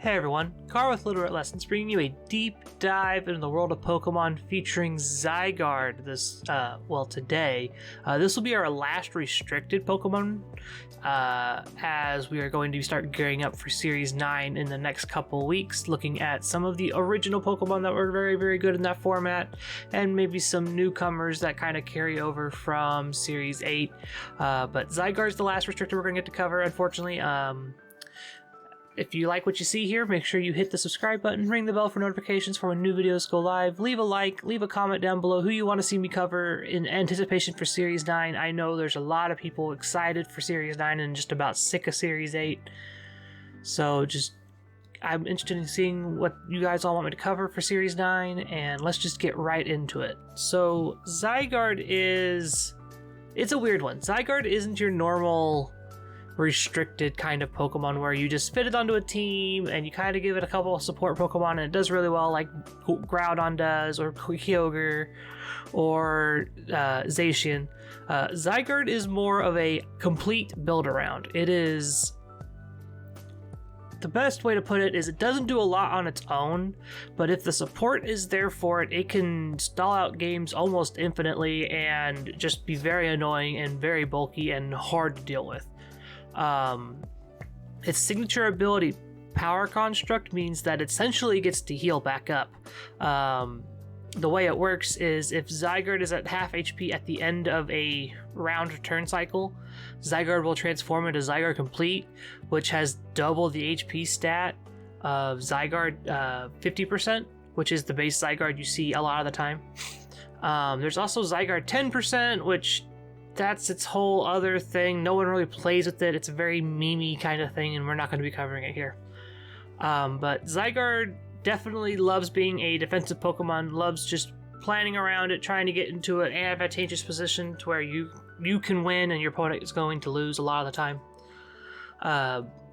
Hey everyone, Carl with Littleroot Lessons, bringing you a deep dive into the world of Pokemon featuring Zygarde today. This will be our last restricted Pokemon, as we are going to start gearing up for Series 9 in the next couple weeks, looking at some of the original Pokemon that were very, very good in that format, and maybe some newcomers that kind of carry over from Series 8. But Zygarde's the last restricted we're going to get to cover, unfortunately. If you like what you see here, make sure you hit the subscribe button, ring the bell for notifications for when new videos go live, leave a like, leave a comment down below who you want to see me cover in anticipation for Series 9. I know there's a lot of people excited for Series 9 and just about sick of Series 8. So I'm interested in seeing what you guys all want me to cover for Series 9, and let's just get right into it. So Zygarde it's a weird one. Zygarde isn't your normal restricted kind of Pokemon where you just fit it onto a team and you kind of give it a couple of support Pokemon and it does really well, like Groudon does, or Kyogre, or Zacian. Zygarde is more of a complete build-around. It is... The best way to put it is it doesn't do a lot on its own, but if the support is there for it, it can stall out games almost infinitely and just be very annoying and very bulky and hard to deal with. Its signature ability, Power Construct, means that it essentially gets to heal back up. The way it works is if Zygarde is at half HP at the end of a round or turn cycle, Zygarde will transform into Zygarde Complete, which has double the HP stat of Zygarde 50%, which is the base Zygarde you see a lot of the time. There's also Zygarde 10%, which that's its whole other thing. No one really plays with it. It's a very memey kind of thing, and we're not going to be covering it here. But Zygarde definitely loves being a defensive Pokemon, loves just planning around it, trying to get into an advantageous position to where you can win and your opponent is going to lose a lot of the time.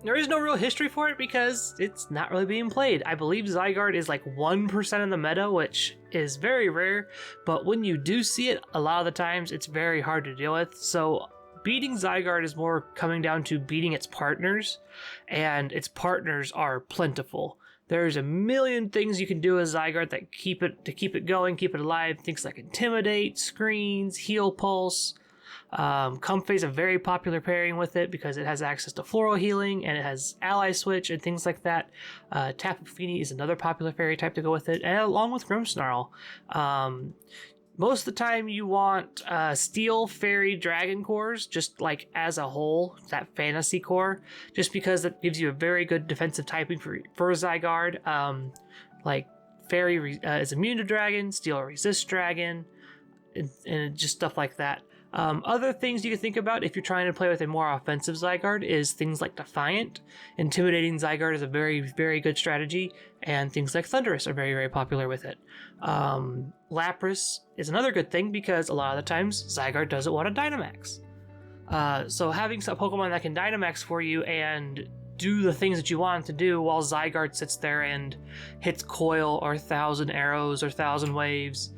There is no real history for it because it's not really being played. I believe Zygarde is like 1% in the meta, which is very rare, but when you do see it, a lot of the times it's very hard to deal with. So beating Zygarde is more coming down to beating its partners, and its partners are plentiful. There's a million things you can do with Zygarde that keep it going, keep it alive. Things like Intimidate, Screens, Heal Pulse. Comfey is a very popular pairing with it because it has access to Floral Healing and it has Ally Switch and things like that. Tapu Fini is another popular fairy type to go with it, and along with Grimmsnarl. Most of the time you want Steel, Fairy, Dragon cores, just like as a whole, that fantasy core, just because it gives you a very good defensive typing for Zygarde. Like Fairy is immune to Dragon, Steel resists Dragon, and just stuff like that. Other things you can think about if you're trying to play with a more offensive Zygarde is things like Defiant. Intimidating Zygarde is a very, very good strategy, and things like Thundurus are very, very popular with it. Lapras is another good thing because a lot of the times Zygarde doesn't want to Dynamax. So having some Pokemon that can Dynamax for you and do the things that you want it to do while Zygarde sits there and hits Coil or 1,000 Arrows or 1,000 Waves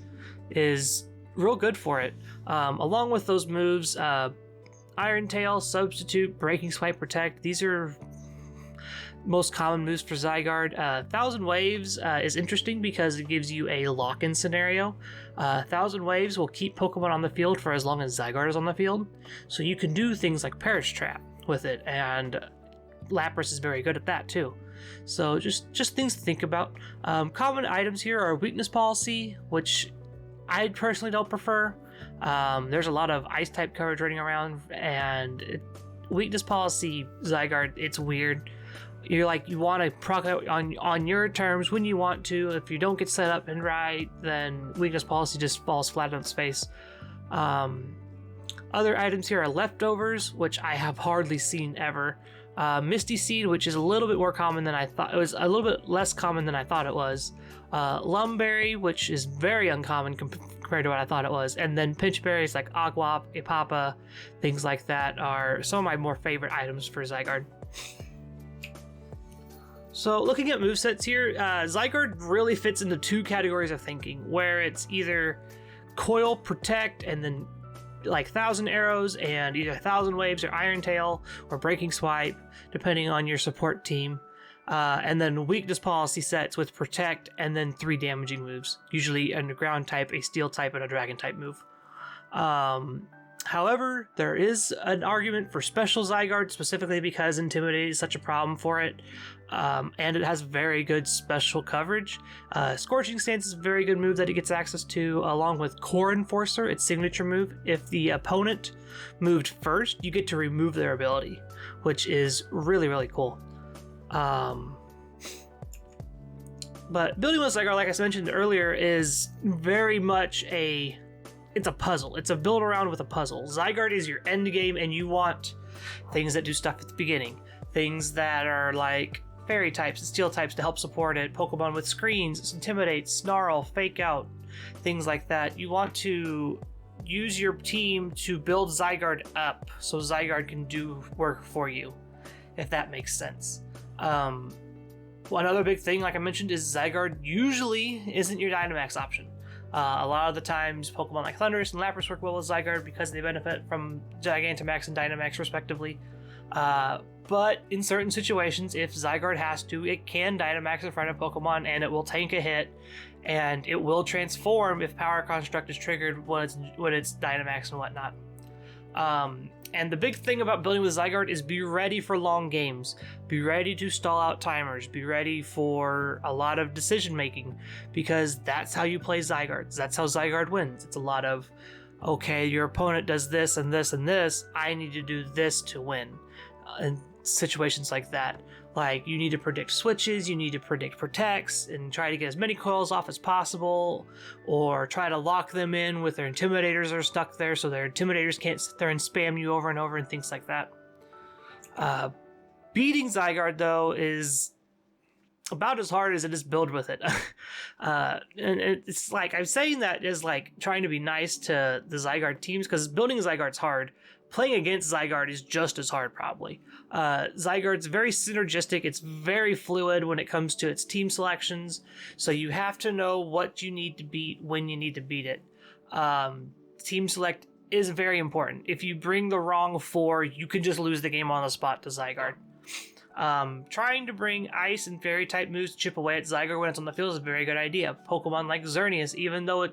is real good for it. Along with those moves, Iron Tail, Substitute, Breaking Swipe, Protect, these are most common moves for Zygarde. 1,000 Waves is interesting because it gives you a lock-in scenario. 1,000 Waves will keep Pokemon on the field for as long as Zygarde is on the field, so you can do things like Perish Trap with it, and Lapras is very good at that too. So just things to think about. Common items here are Weakness Policy, which I personally don't prefer. There's a lot of ice type coverage running around, and Weakness Policy Zygarde, it's weird. You want to proc out on your terms when you want to. If you don't get set up and right, then Weakness Policy just falls flat on its face. Other items here are Leftovers, which I have hardly seen ever. Misty Seed, which is a little bit more common than I thought. It was a little bit less common than I thought it was. Lumberry, which is very uncommon compared to what I thought it was. And then pinch berries like Agwop, Ipapa, things like that are some of my more favorite items for Zygarde. So looking at movesets here, Zygarde really fits into two categories of thinking, where it's either Coil, Protect, and then like 1,000 Arrows and either 1,000 Waves or Iron Tail or Breaking Swipe, depending on your support team. And then weakness policy sets with protect and then 3 damaging moves, usually a ground type, a steel type, and a dragon type move. However, there is an argument for special Zygarde, specifically because Intimidate is such a problem for it, and it has very good special coverage. Scorching Stance is a very good move that it gets access to, along with Core Enforcer, its signature move. If the opponent moved first, you get to remove their ability, which is really, really cool. But building with Zygarde, like I mentioned earlier, is very much it's a puzzle. It's a build around with a puzzle. Zygarde is your end game, and you want things that do stuff at the beginning. Things that are like fairy types and steel types to help support it. Pokemon with screens, Intimidate, Snarl, Fake Out, things like that. You want to use your team to build Zygarde up so Zygarde can do work for you, if that makes sense. One other big thing, like I mentioned, is Zygarde usually isn't your Dynamax option. A lot of the times, Pokemon like Thundurus and Lapras work well with Zygarde because they benefit from Gigantamax and Dynamax respectively. But in certain situations, if Zygarde has to, it can Dynamax in front of Pokemon and it will tank a hit, and it will transform if Power Construct is triggered when it's Dynamax and whatnot. And the big thing about building with Zygarde is be ready for long games. Be ready to stall out timers. Be ready for a lot of decision making, because that's how you play Zygarde. That's how Zygarde wins. It's a lot of, okay, your opponent does this and this and this, I need to do this to win. And situations like that. Like, you need to predict switches, you need to predict protects, and try to get as many coils off as possible, or try to lock them in with their intimidators are stuck there so their intimidators can't sit there and spam you over and over and things like that. Beating Zygarde, though, is about as hard as it is build with it. And it's like, I'm saying that is like trying to be nice to the Zygarde teams, because building Zygarde's hard. Playing against Zygarde is just as hard, probably. Zygarde's very synergistic. It's very fluid when it comes to its team selections, so you have to know what you need to beat when you need to beat it. Team select is very important. If you bring the wrong 4, you can just lose the game on the spot to Zygarde. Trying to bring ice and fairy type moves to chip away at Zygarde when it's on the field is a very good idea. Pokemon like Xerneas, even though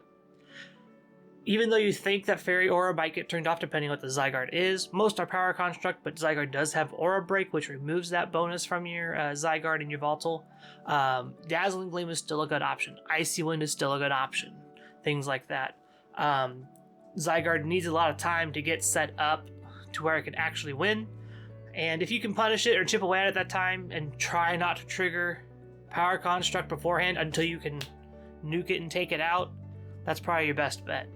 you think that Fairy Aura might get turned off depending on what the Zygarde is, most are Power Construct, but Zygarde does have Aura Break, which removes that bonus from your Zygarde and your Voltal. Dazzling Gleam is still a good option. Icy Wind is still a good option. Things like that. Zygarde needs a lot of time to get set up to where it can actually win, and if you can punish it or chip away at it that time and try not to trigger Power Construct beforehand until you can nuke it and take it out, that's probably your best bet.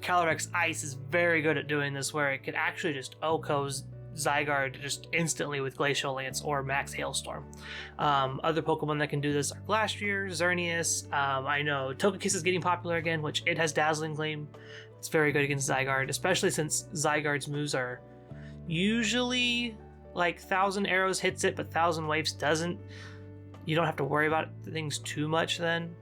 Calyrex Ice is very good at doing this, where it can actually just OHKO Zygarde just instantly with Glacial Lance or Max Hailstorm. Other Pokemon that can do this are Glastrier, Xerneas. I know Togekiss is getting popular again, which it has Dazzling Gleam. It's very good against Zygarde, especially since Zygarde's moves are usually like 1,000 Arrows hits it, but 1,000 Waves doesn't. You don't have to worry about things too much then.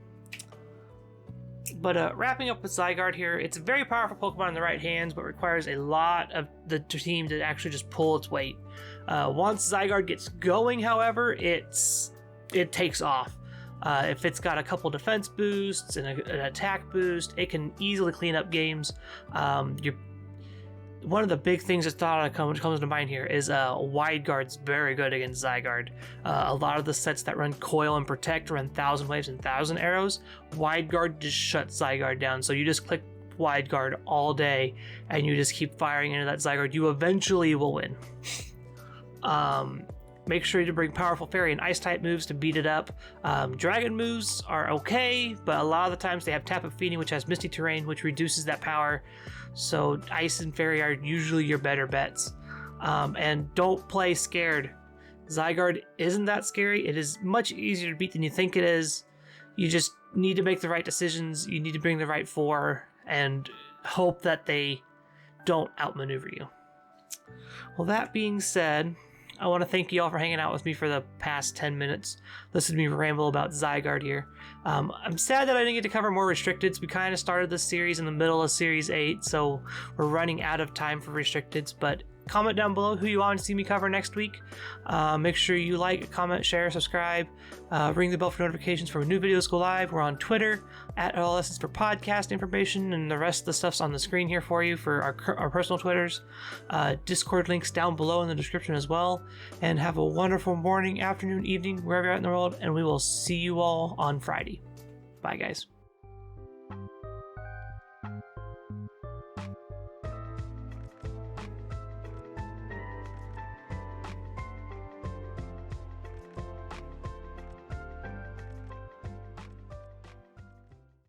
But wrapping up with Zygarde here, it's a very powerful Pokemon in the right hands, but requires a lot of the team to actually just pull its weight. Once Zygarde gets going, however, it takes off. If it's got a couple defense boosts and an attack boost, it can easily clean up games. One of the big things that comes to mind here is Wide Guard's very good against Zygarde. A lot of the sets that run Coil and Protect run 1,000 Waves and 1,000 Arrows. Wide Guard just shuts Zygarde down, so you just click Wide Guard all day and you just keep firing into that Zygarde. You eventually will win. Make sure to bring powerful Fairy and Ice type moves to beat it up. Dragon moves are okay, but a lot of the times they have Tap of Feeding, which has Misty Terrain, which reduces that power. So Ice and Fairy are usually your better bets. And don't play scared. Zygarde isn't that scary. It is much easier to beat than you think it is. You just need to make the right decisions. You need to bring the right 4 and hope that they don't outmaneuver you. Well, that being said, I want to thank you all for hanging out with me for the past 10 minutes. Listening to me ramble about Zygarde here. I'm sad that I didn't get to cover more Restricteds. We kind of started this series in the middle of Series 8, so we're running out of time for Restricteds, but comment down below who you want to see me cover next week. Make sure you like, comment, share, subscribe, ring the bell for notifications for when new videos go live. We're on Twitter at LSS for podcast information, and the rest of the stuff's on the screen here for you for our personal Twitters. Discord links down below in the description as well. And have a wonderful morning, afternoon, evening, wherever you're at in the world, and we will see you all on Friday. Bye, guys.